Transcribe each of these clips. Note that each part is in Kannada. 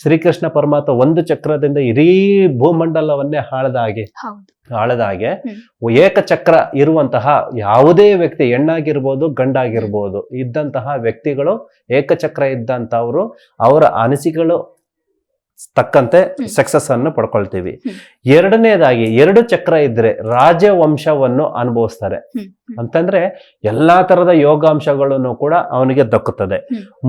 ಶ್ರೀಕೃಷ್ಣ ಪರಮಾತ್ಮ ಒಂದು ಚಕ್ರದಿಂದ ಇಡೀ ಭೂಮಂಡಲವನ್ನೇ ಆಳದ ಹಾಗೆ ಏಕಚಕ್ರ ಇರುವಂತಹ ಯಾವುದೇ ವ್ಯಕ್ತಿ, ಹೆಣ್ಣಾಗಿರ್ಬೋದು ಗಂಡಾಗಿರ್ಬೋದು, ಇದ್ದಂತಹ ವ್ಯಕ್ತಿಗಳು ಏಕಚಕ್ರ ಇದ್ದಂತವ್ರು ಅವರ ಅನಿಸಿಕೆಗಳು ತಕ್ಕಂತೆ ಸಕ್ಸಸ್ ಅನ್ನು ಪಡ್ಕೊಳ್ತೀವಿ. ಎರಡನೇದಾಗಿ 2 ಚಕ್ರ ಇದ್ರೆ ರಾಜವಂಶವನ್ನು ಅನುಭವಿಸ್ತಾರೆ. ಅಂತಂದ್ರೆ ಎಲ್ಲಾ ತರದ ಯೋಗಾಂಶಗಳನ್ನು ಕೂಡ ಅವನಿಗೆ ದಕ್ಕುತ್ತದೆ.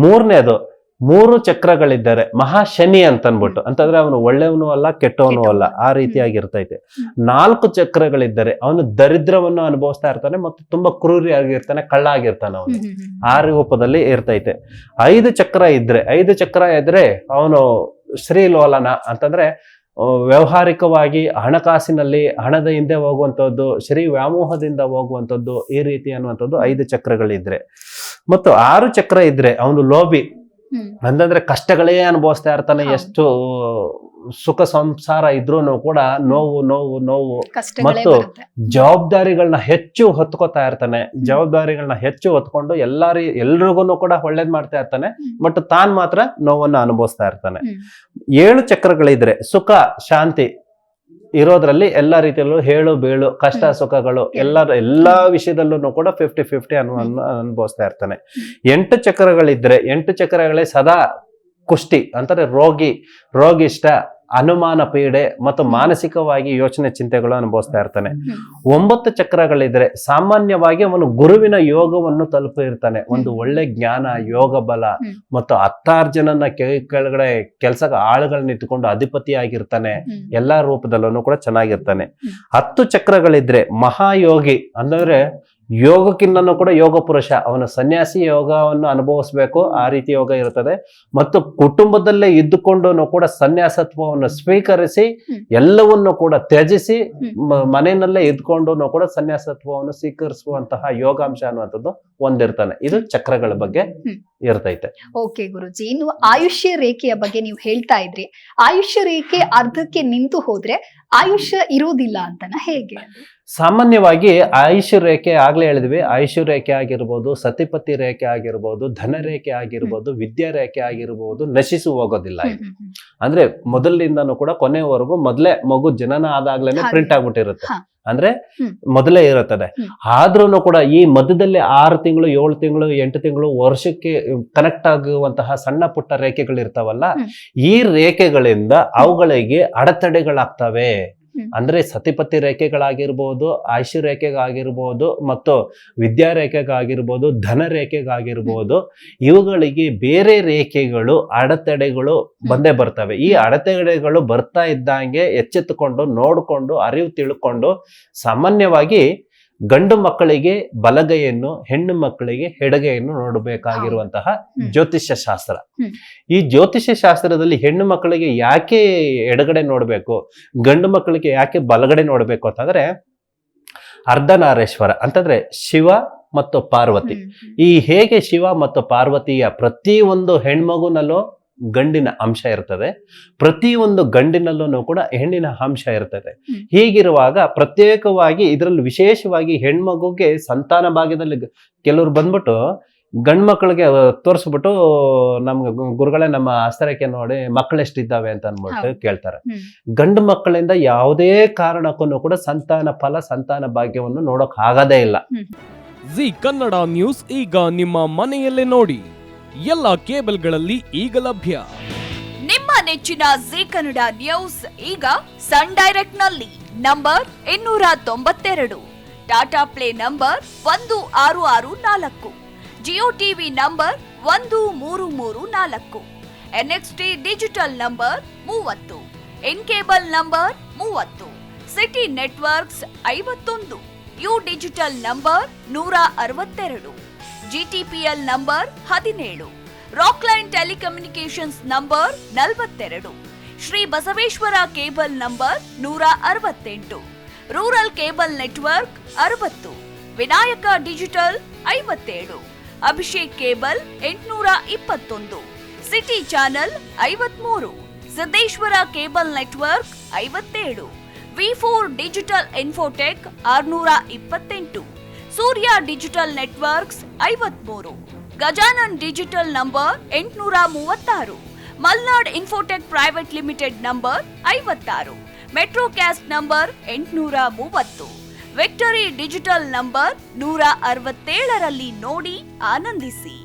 ಮೂರನೇದು 3 ಚಕ್ರಗಳಿದ್ದಾರೆ, ಮಹಾಶನಿ ಅಂತನ್ಬಿಟ್ಟು, ಅಂತಂದ್ರೆ ಅವನು ಒಳ್ಳೆಯವನು ಅಲ್ಲ ಕೆಟ್ಟವನು ಅಲ್ಲ, ಆ ರೀತಿಯಾಗಿರ್ತೈತೆ. 4 ಚಕ್ರಗಳಿದ್ದಾರೆ, ಅವನು ದರಿದ್ರವನ್ನು ಅನುಭವಿಸ್ತಾ ಇರ್ತಾನೆ ಮತ್ತು ತುಂಬಾ ಕ್ರೂರಿ ಆಗಿರ್ತಾನೆ, ಕಳ್ಳ ಆಗಿರ್ತಾನೆ, ಅವನು ಆ ರೂಪದಲ್ಲಿ ಇರ್ತೈತೆ. 5 ಚಕ್ರ ಇದ್ರೆ ಅವನು ಶ್ರೀಲೋಲನ, ಅಂತಂದ್ರೆ ವ್ಯವಹಾರಿಕವಾಗಿ ಹಣಕಾಸಿನಲ್ಲಿ ಹಣದ ಹಿಂದೆ ಹೋಗುವಂಥದ್ದು, ಶ್ರೀ ವ್ಯಾಮೋಹದಿಂದ ಹೋಗುವಂಥದ್ದು, ಈ ರೀತಿ ಅನ್ನುವಂಥದ್ದು 5 ಚಕ್ರಗಳಿದ್ರೆ. ಮತ್ತು 6 ಚಕ್ರ ಇದ್ರೆ ಅವನು ಲೋಭಿ, ಅಂತಂದ್ರೆ ಕಷ್ಟಗಳೇ ಅನುಭವಿಸ್ತಾ ಇರ್ತಾನೆ. ಎಷ್ಟು ಸುಖ ಸಂಸಾರ ಇದ್ರೂ ಕೂಡ ನೋವು ಮತ್ತು ಜವಾಬ್ದಾರಿಗಳನ್ನ ಹೆಚ್ಚು ಹೊತ್ಕೋತಾ ಇರ್ತಾನೆ. ಜವಾಬ್ದಾರಿಗಳನ್ನ ಹೆಚ್ಚು ಹೊತ್ಕೊಂಡು ಎಲ್ರಿಗೂ ಕೂಡ ಒಳ್ಳೇದ್ ಮಾಡ್ತಾ ಇರ್ತಾನೆ, ಬಟ್ ತಾನ್ ಮಾತ್ರ ನೋವನ್ನ ಅನುಭವಿಸ್ತಾ ಇರ್ತಾನೆ. 7 ಚಕ್ರಗಳಿದ್ರೆ ಸುಖ ಶಾಂತಿ ಇರೋದ್ರಲ್ಲಿ ಎಲ್ಲಾ ರೀತಿಯಲ್ಲೂ ಹೇಳು ಬೀಳು ಕಷ್ಟ ಸುಖಗಳು ಎಲ್ಲಾ ವಿಷಯದಲ್ಲೂ ಕೂಡ 50-50 ಅನುಭವಿಸ್ತಾ ಇರ್ತಾನೆ. 8 ಚಕ್ರಗಳಿದ್ರೆ 8 ಚಕ್ರಗಳೇ ಸದಾ ಕುಷ್ಟಿ, ಅಂತಾರೆ ರೋಗಿಷ್ಟ, ಅನುಮಾನ ಪೀಡೆ ಮತ್ತು ಮಾನಸಿಕವಾಗಿ ಯೋಚನೆ ಚಿಂತೆಗಳು ಅನುಭವಿಸ್ತಾ ಇರ್ತಾನೆ. 9 ಚಕ್ರಗಳಿದ್ರೆ ಸಾಮಾನ್ಯವಾಗಿ ಅವನು ಗುರುವಿನ ಯೋಗವನ್ನು ತಲುಪಿರ್ತಾನೆ. ಒಂದು ಒಳ್ಳೆ ಜ್ಞಾನ, ಯೋಗ ಬಲ ಮತ್ತು 16 ಜನನ ಕೆಳಗಡೆ ಕೆಲಸ ಆಳುಗಳನ್ನ ಇಟ್ಟುಕೊಂಡು ಅಧಿಪತಿಯಾಗಿರ್ತಾನೆ. ಎಲ್ಲಾ ರೂಪದಲ್ಲೂ ಕೂಡ ಚೆನ್ನಾಗಿರ್ತಾನೆ. 10 ಚಕ್ರಗಳಿದ್ರೆ ಮಹಾಯೋಗಿ, ಅಂದ್ರೆ ಯೋಗಕ್ಕಿನ್ನೂ ಕೂಡ ಯೋಗ ಪುರುಷ, ಅವನು ಸನ್ಯಾಸಿ ಯೋಗವನ್ನು ಅನುಭವಿಸ್ಬೇಕು, ಆ ರೀತಿ ಯೋಗ ಇರುತ್ತದೆ. ಮತ್ತು ಕುಟುಂಬದಲ್ಲೇ ಇದ್ದುಕೊಂಡು ಕೂಡ ಸನ್ಯಾಸತ್ವವನ್ನು ಸ್ವೀಕರಿಸಿ ಎಲ್ಲವನ್ನು ಕೂಡ ತ್ಯಜಿಸಿ ಮನೆಯಲ್ಲೇ ಇದ್ಕೊಂಡು ಕೂಡ ಸನ್ಯಾಸತ್ವವನ್ನು ಸ್ವೀಕರಿಸುವಂತಹ ಯೋಗಾಂಶ ಅನ್ನುವಂಥದ್ದು ಹೊಂದಿರ್ತಾನೆ. ಇದು ಚಕ್ರಗಳ ಬಗ್ಗೆ ಇರ್ತೈತೆ. ಓಕೆ ಗುರುಜಿ, ಇನ್ನು ಆಯುಷ್ಯ ರೇಖೆಯ ಬಗ್ಗೆ ನೀವು ಹೇಳ್ತಾ ಇದ್ರಿ. ಆಯುಷ್ಯ ರೇಖೆ ಅರ್ಧಕ್ಕೆ ನಿಂತು ಹೋದ್ರೆ ಆಯುಷ್ಯ ಇರೋದಿಲ್ಲ ಅಂತನ, ಹೇಗೆ? ಸಾಮಾನ್ಯವಾಗಿ ಆಯುಷ್ಯ ರೇಖೆ ಆಗ್ಲೇ ಹೇಳಿದ್ವಿ, ಆಯುಷ್ಯ ರೇಖೆ ಆಗಿರ್ಬೋದು, ಸತಿಪತಿ ರೇಖೆ ಆಗಿರ್ಬೋದು, ಧನ ರೇಖೆ ಆಗಿರ್ಬೋದು, ವಿದ್ಯಾ ರೇಖೆ ಆಗಿರ್ಬೋದು, ನಶಿಸು ಹೋಗೋದಿಲ್ಲ. ಅಂದ್ರೆ ಮೊದಲಿನಿಂದನೂ ಕೂಡ ಕೊನೆಯವರೆಗೂ ಮೊದಲೇ ಮಗು ಜನನ ಆದಾಗ್ಲೇನೆ ಪ್ರಿಂಟ್ ಆಗ್ಬಿಟ್ಟಿರುತ್ತೆ, ಅಂದ್ರೆ ಮೊದಲೇ ಇರುತ್ತದೆ. ಆದ್ರೂ ಕೂಡ ಈ ಮಧ್ಯದಲ್ಲಿ 6 ತಿಂಗಳು 7 ತಿಂಗಳು 8 ತಿಂಗಳು ವರ್ಷಕ್ಕೆ ಕನೆಕ್ಟ್ ಆಗುವಂತಹ ಸಣ್ಣ ಪುಟ್ಟ ರೇಖೆಗಳು ಇರ್ತಾವಲ್ಲ, ಈ ರೇಖೆಗಳಿಂದ ಅವುಗಳಿಗೆ ಅಡೆತಡೆಗಳಾಗ್ತವೆ. ಅಂದ್ರೆ ಸತಿಪತಿ ರೇಖೆಗಳಾಗಿರ್ಬೋದು, ಆಯುಷ್ಯ ರೇಖೆಗಾಗಿರ್ಬೋದು, ಮತ್ತು ವಿದ್ಯಾ ರೇಖೆಗಾಗಿರ್ಬೋದು, ಧನ ರೇಖೆಗಾಗಿರ್ಬೋದು, ಇವುಗಳಿಗೆ ಬೇರೆ ರೇಖೆಗಳು ಅಡೆತಡೆಗಳು ಬಂದೇ ಬರ್ತವೆ. ಈ ಅಡೆತಡೆಗಳು ಬರ್ತಾ ಇದ್ದಂಗೆ ಎಚ್ಚೆತ್ತುಕೊಂಡು ನೋಡ್ಕೊಂಡು ಅರಿವು ತಿಳ್ಕೊಂಡು, ಸಾಮಾನ್ಯವಾಗಿ ಗಂಡು ಮಕ್ಕಳಿಗೆ ಬಲಗೈಯನ್ನು, ಹೆಣ್ಣು ಮಕ್ಕಳಿಗೆ ಎಡಗೈಯನ್ನು ನೋಡಬೇಕಾಗಿರುವಂತಹ ಜ್ಯೋತಿಷ್ಯ ಶಾಸ್ತ್ರ. ಈ ಜ್ಯೋತಿಷ್ಯ ಶಾಸ್ತ್ರದಲ್ಲಿ ಹೆಣ್ಣು ಮಕ್ಕಳಿಗೆ ಯಾಕೆ ಎಡಗಡೆ ನೋಡ್ಬೇಕು, ಗಂಡು ಮಕ್ಕಳಿಗೆ ಯಾಕೆ ಬಲಗಡೆ ನೋಡ್ಬೇಕು ಅಂತಂದ್ರೆ, ಅರ್ಧನಾರೇಶ್ವರ ಅಂತಂದ್ರೆ ಶಿವ ಮತ್ತು ಪಾರ್ವತಿ. ಈ ಹೇಗೆ ಶಿವ ಮತ್ತು ಪಾರ್ವತಿಯ ಪ್ರತಿಯೊಂದು ಹೆಣ್ಮಗುನಲ್ಲೂ ಗಂಡಿನ ಅಂಶ ಇರ್ತದೆ, ಪ್ರತಿಯೊಂದು ಗಂಡಿನಲ್ಲೂ ಕೂಡ ಹೆಣ್ಣಿನ ಅಂಶ ಇರ್ತದೆ. ಹೀಗಿರುವಾಗ ಪ್ರತ್ಯೇಕವಾಗಿ ಇದರಲ್ಲಿ ವಿಶೇಷವಾಗಿ ಹೆಣ್ಮಗುಗೆ ಸಂತಾನ ಭಾಗ್ಯದಲ್ಲಿ ಕೆಲವರು ಬಂದ್ಬಿಟ್ಟು ಗಂಡು ಮಕ್ಕಳಿಗೆ ತೋರಿಸ್ಬಿಟ್ಟು ನಮ್ಗೆ ಗುರುಗಳೇ ನಮ್ಮ ಹಸ್ತರೇಖೆ ನೋಡಿ ಮಕ್ಕಳೆಷ್ಟಿದ್ದಾವೆ ಅಂತ ಅನ್ಬಿಟ್ಟು ಕೇಳ್ತಾರೆ. ಗಂಡು ಮಕ್ಕಳಿಂದ ಯಾವುದೇ ಕಾರಣಕ್ಕೂ ಕೂಡ ಸಂತಾನ ಫಲ, ಸಂತಾನ ಭಾಗ್ಯವನ್ನು ನೋಡೋಕ್ ಆಗದೇ ಇಲ್ಲ. ಜಿ ಕನ್ನಡ ನ್ಯೂಸ್ ಈಗ ನಿಮ್ಮ ಮನೆಯಲ್ಲೇ ನೋಡಿ, ಎಲ್ಲ ಕೇಬಲ್ಗಳಲ್ಲಿ ಈಗ ಲಭ್ಯ. ನಿಮ್ಮ ನೆಚ್ಚಿನ ಜಿ ಕನ್ನಡ ನ್ಯೂಸ್ ಈಗ ಸನ್ ಡೈರೆಕ್ಟ್ ನಲ್ಲಿ number 292, Tata play number 1664, Jio TV number 1334, NXT digital number 30, in cable number 30, city networks 51, U digital number 162, GTPL number 17, Rockline telecommunications number 42, Shri Basaveshwara cable number 168, rural cable network 60, Vinayaka digital 57, Abhishek cable 821, city channel 53, Siddeshwara cable network 57, V4 digital Infotech 628, Surya digital networks 53, Gajanan digital number 836, Malnad Infotech private limited number 56, Metrocast number 830, Victory digital number 167ರಲ್ಲಿ ನೋಡಿ ಆನಂದಿಸಿ.